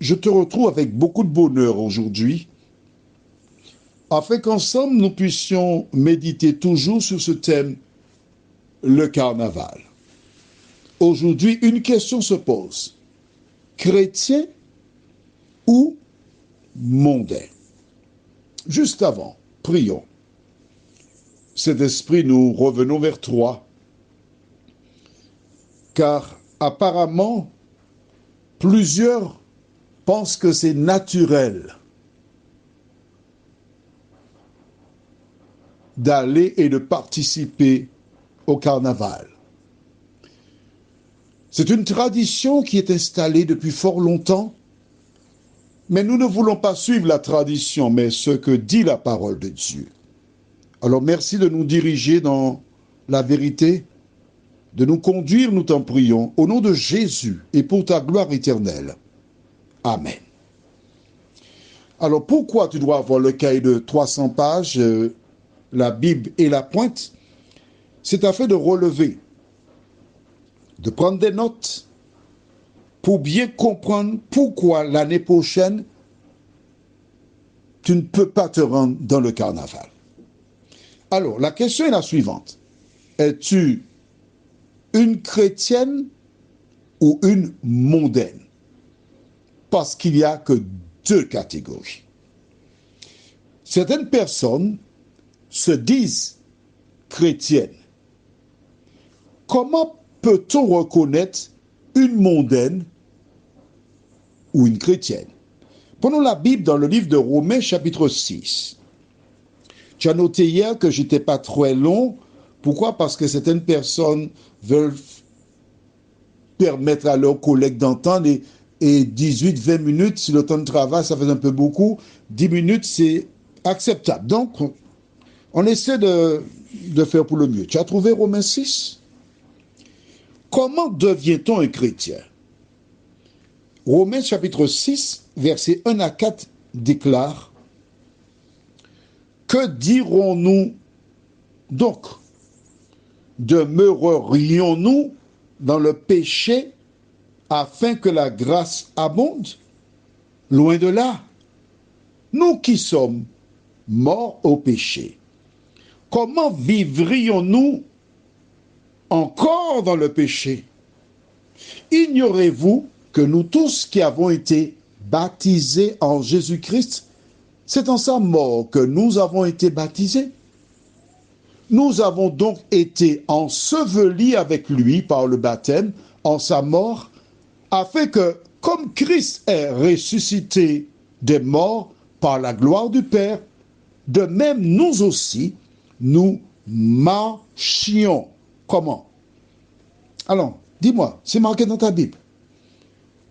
je te retrouve avec beaucoup de bonheur aujourd'hui, afin qu'ensemble nous puissions méditer toujours sur ce thème, le carnaval. Aujourd'hui, une question se pose. Chrétien ou mondain? Juste avant, prions. Saint-Esprit, nous revenons vers toi, car apparemment, plusieurs pensent que c'est naturel d'aller et de participer au carnaval. C'est une tradition qui est installée depuis fort longtemps, mais nous ne voulons pas suivre la tradition, mais ce que dit la parole de Dieu. Alors merci de nous diriger dans la vérité, de nous conduire, nous t'en prions, au nom de Jésus et pour ta gloire éternelle. Amen. Alors pourquoi tu dois avoir le cahier de 300 pages, la Bible et la pointe? C'est afin de relever, de prendre des notes pour bien comprendre pourquoi l'année prochaine, tu ne peux pas te rendre dans le carnaval. Alors, la question est la suivante. Es-tu une chrétienne ou une mondaine? Parce qu'il n'y a que deux catégories. Certaines personnes se disent chrétiennes. Comment peut-on reconnaître une mondaine ou une chrétienne? Prenons la Bible dans le livre de Romains chapitre 6. Tu as noté hier que je n'étais pas très long. Pourquoi? Parce que certaines personnes veulent permettre à leurs collègues d'entendre et 18-20 minutes, si le temps de travail, ça fait un peu beaucoup. 10 minutes, c'est acceptable. Donc, on essaie de faire pour le mieux. Tu as trouvé Romains 6? Comment devient-on un chrétien? Romains chapitre 6, versets 1 à 4 déclare: que dirons-nous donc? Demeurerions-nous dans le péché afin que la grâce abonde? Loin de là. Nous qui sommes morts au péché, comment vivrions-nous encore dans le péché? Ignorez-vous que nous tous qui avons été baptisés en Jésus-Christ, c'est en sa mort que nous avons été baptisés? Nous avons donc été ensevelis avec lui par le baptême en sa mort, afin que, comme Christ est ressuscité des morts par la gloire du Père, de même nous aussi, nous marchions. Comment? Alors, dis-moi, c'est marqué dans ta Bible.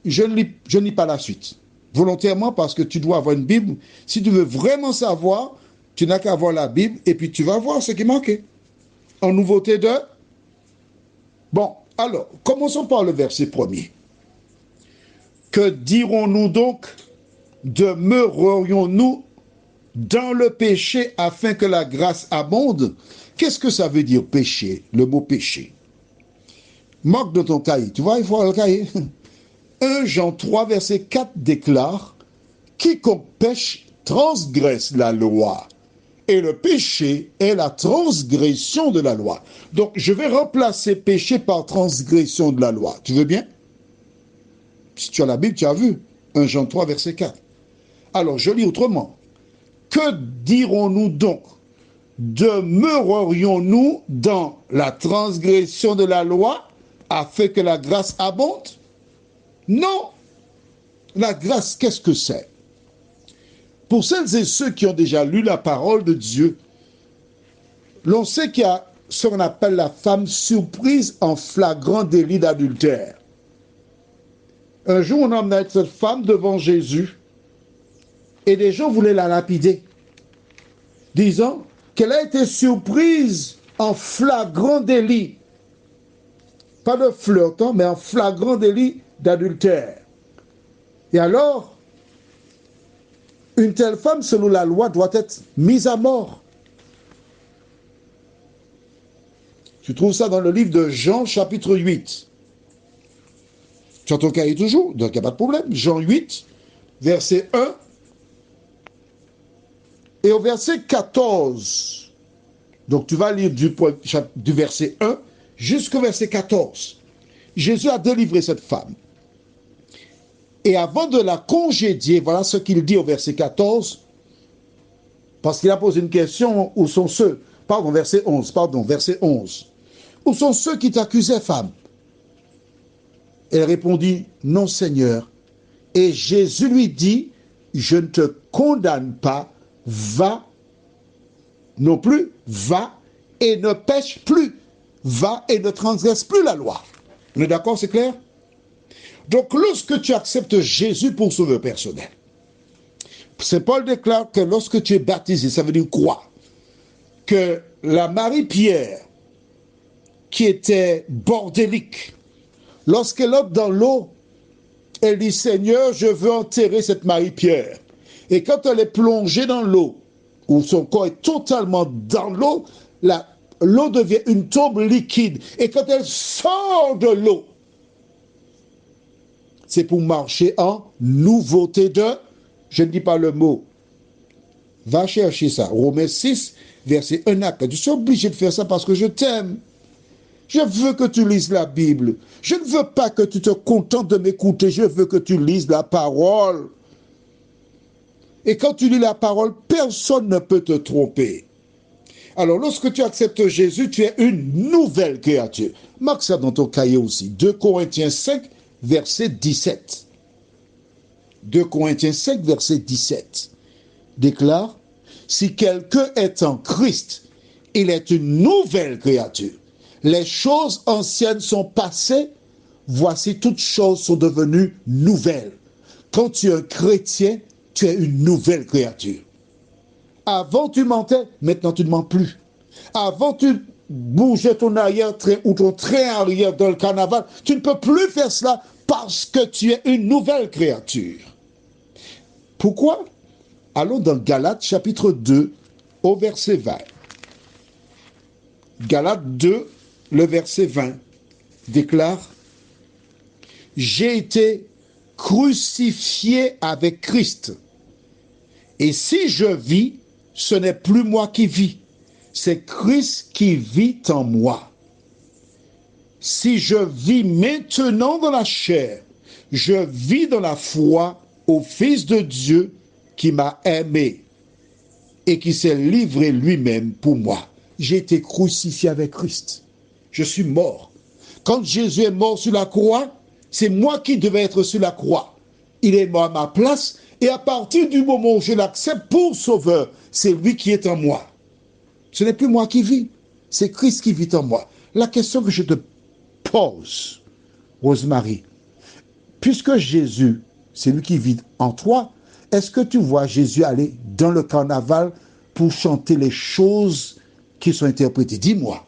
Je ne lis pas la suite. Volontairement, parce que tu dois avoir une Bible. Si tu veux vraiment savoir, tu n'as qu'à avoir la Bible et puis tu vas voir ce qui est marqué. En nouveauté 2. Bon, alors, commençons par le verset premier. Que dirons-nous donc? Demeurerions-nous dans le péché afin que la grâce abonde? Qu'est-ce que ça veut dire péché, le mot péché? Marque de ton cahier. Tu vois, il faut avoir le cahier. 1 Jean 3, verset 4 déclare: quiconque pêche transgresse la loi. Et le péché est la transgression de la loi. Donc, je vais remplacer péché par transgression de la loi. Tu veux bien? Si tu as la Bible, tu as vu. 1 Jean 3, verset 4. Alors, je lis autrement. Que dirons-nous donc? Demeurerions-nous dans la transgression de la loi afin que la grâce abonde? Non. La grâce, qu'est-ce que c'est? Pour celles et ceux qui ont déjà lu la parole de Dieu, l'on sait qu'il y a ce qu'on appelle la femme surprise en flagrant délit d'adultère. Un jour, on emmenait cette femme devant Jésus et des gens voulaient la lapider, disant qu'elle a été surprise en flagrant délit. Pas de flirtant, mais en flagrant délit d'adultère. Et alors, une telle femme, selon la loi, doit être mise à mort. Tu trouves ça dans le livre de Jean, chapitre 8. Tu as ton cahier toujours, donc il n'y a pas de problème. Jean 8, verset 1, et au verset 14. Donc tu vas lire du verset 1 jusqu'au verset 14. Jésus a délivré cette femme. Et avant de la congédier, voilà ce qu'il dit au verset 14, parce qu'il a posé une question, où sont ceux, verset 11, où sont ceux qui t'accusaient, femme? Elle répondit, non Seigneur. Et Jésus lui dit, je ne te condamne pas, va, non plus, va et ne pêche plus, va et ne transgresse plus la loi. On est d'accord, c'est clair? Donc lorsque tu acceptes Jésus pour sauveur personnel, Saint Paul déclare que lorsque tu es baptisé, ça veut dire quoi? Que la Marie-Pierre, qui était bordélique, lorsqu'elle entre dans l'eau, elle dit, Seigneur, je veux enterrer cette Marie-Pierre. Et quand elle est plongée dans l'eau, où son corps est totalement dans l'eau, l'eau devient une tombe liquide. Et quand elle sort de l'eau, c'est pour marcher en nouveauté de, je ne dis pas le mot, va chercher ça, Romains 6, verset 1 à 4. Je suis obligé de faire ça parce que je t'aime. Je veux que tu lises la Bible. Je ne veux pas que tu te contentes de m'écouter. Je veux que tu lises la parole. Et quand tu lis la parole, personne ne peut te tromper. Alors, lorsque tu acceptes Jésus, tu es une nouvelle créature. Marque ça dans ton cahier aussi. 2 Corinthiens 5, verset 17. 2 Corinthiens 5, verset 17. Déclare, si quelqu'un est en Christ, il est une nouvelle créature. Les choses anciennes sont passées, voici toutes choses sont devenues nouvelles. Quand tu es un chrétien, tu es une nouvelle créature. Avant tu mentais, maintenant tu ne mens plus. Avant tu bougeais ton arrière-train ou ton train arrière dans le carnaval, tu ne peux plus faire cela parce que tu es une nouvelle créature. Pourquoi? Allons dans Galates chapitre 2 au verset 20. Galates 2, le verset 20 déclare, j'ai été crucifié avec Christ. Et si je vis, ce n'est plus moi qui vis, c'est Christ qui vit en moi. Si je vis maintenant dans la chair, je vis dans la foi au Fils de Dieu qui m'a aimé et qui s'est livré lui-même pour moi. J'ai été crucifié avec Christ. Je suis mort. Quand Jésus est mort sur la croix, c'est moi qui devais être sur la croix. Il est mort à ma place et à partir du moment où je l'accepte pour sauveur, c'est lui qui est en moi. Ce n'est plus moi qui vis, c'est Christ qui vit en moi. La question que je te pose, Rosemary, puisque Jésus, c'est lui qui vit en toi, est-ce que tu vois Jésus aller dans le carnaval pour chanter les choses qui sont interprétées? Dis-moi.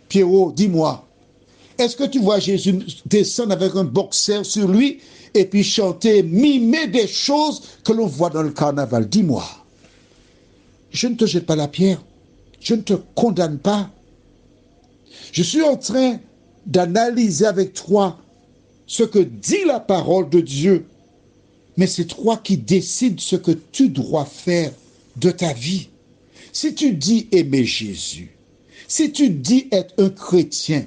Pierrot, dis-moi. Est-ce que tu vois Jésus descendre avec un boxeur sur lui et puis chanter, mimer des choses que l'on voit dans le carnaval? Dis-moi. Je ne te jette pas la pierre. Je ne te condamne pas. Je suis en train d'analyser avec toi ce que dit la parole de Dieu. Mais c'est toi qui décides ce que tu dois faire de ta vie. Si tu dis aimer Jésus, si tu dis être un chrétien,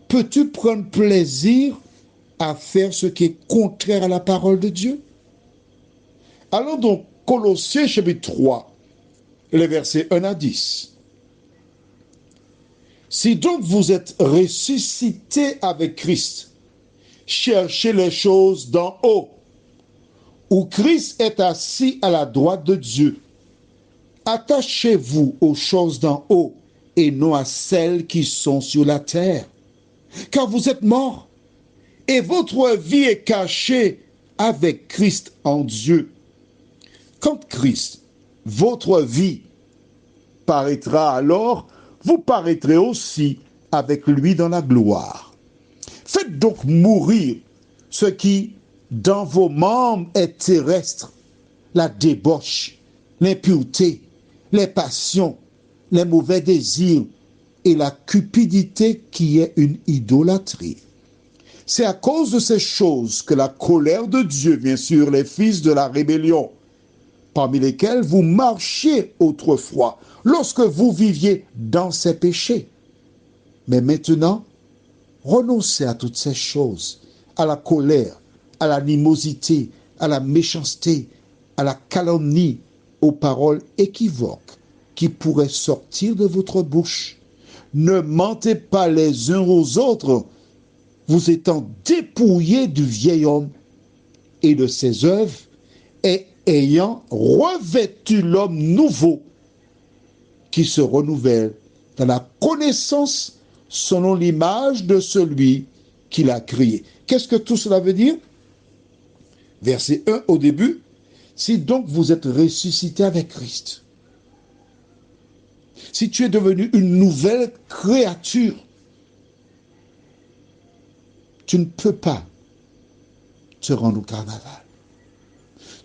peux-tu prendre plaisir à faire ce qui est contraire à la parole de Dieu? Allons donc, Colossiens chapitre 3, les versets 1 à 10. Si donc vous êtes ressuscités avec Christ, cherchez les choses d'en haut, où Christ est assis à la droite de Dieu. Attachez-vous aux choses d'en haut et non à celles qui sont sur la terre. Car vous êtes morts et votre vie est cachée avec Christ en Dieu. Quand Christ, votre vie, paraîtra alors, vous paraîtrez aussi avec lui dans la gloire. Faites donc mourir ce qui, dans vos membres, est terrestre, la débauche, l'impureté, les passions, les mauvais désirs et la cupidité qui est une idolâtrie. C'est à cause de ces choses que la colère de Dieu vient sur les fils de la rébellion, parmi lesquels vous marchiez autrefois, lorsque vous viviez dans ces péchés. Mais maintenant, renoncez à toutes ces choses, à la colère, à l'animosité, à la méchanceté, à la calomnie, aux paroles équivoques qui pourraient sortir de votre bouche. Ne mentez pas les uns aux autres, vous étant dépouillés du vieil homme et de ses œuvres, et ayant revêtu l'homme nouveau qui se renouvelle dans la connaissance selon l'image de celui qui l'a créé. Qu'est-ce que tout cela veut dire? Verset 1 au début. Si donc vous êtes ressuscité avec Christ, si tu es devenu une nouvelle créature, tu ne peux pas te rendre au carnaval.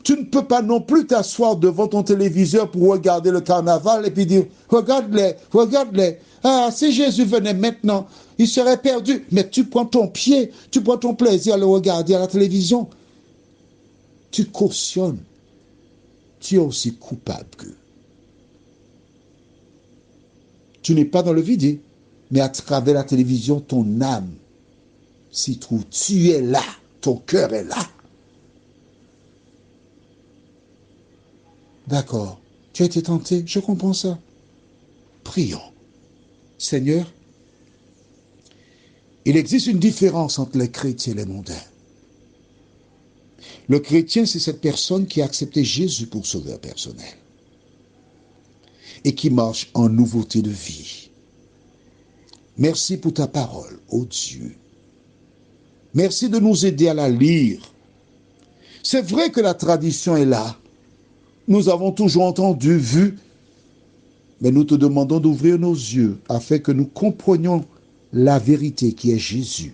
Tu ne peux pas non plus t'asseoir devant ton téléviseur pour regarder le carnaval et puis dire « Regarde-les, regarde-les. Ah, si Jésus venait maintenant, il serait perdu. » Mais tu prends ton pied, tu prends ton plaisir à le regarder à la télévision. Tu cautionnes. Tu es aussi coupable qu'eux. Tu n'es pas dans le vide, mais à travers la télévision, ton âme s'y trouve. Tu es là, ton cœur est là. D'accord, tu as été tenté, je comprends ça. Prions. Seigneur, il existe une différence entre les chrétiens et les mondains. Le chrétien, c'est cette personne qui a accepté Jésus pour sauveur personnel et qui marche en nouveauté de vie. Merci pour ta parole, ô Dieu. Merci de nous aider à la lire. C'est vrai que la tradition est là. Nous avons toujours entendu, vu, mais nous te demandons d'ouvrir nos yeux afin que nous comprenions la vérité qui est Jésus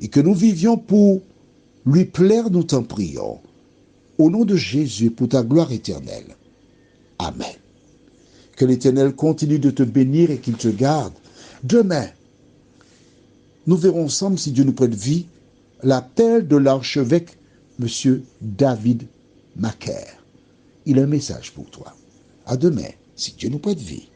et que nous vivions pour lui plaire, nous t'en prions. Au nom de Jésus, pour ta gloire éternelle. Amen. Que l'Éternel continue de te bénir et qu'il te garde. Demain, nous verrons ensemble, si Dieu nous prête vie, l'appel de l'archevêque, M. David Macaire. Il a un message pour toi. À demain, si Dieu nous prête vie.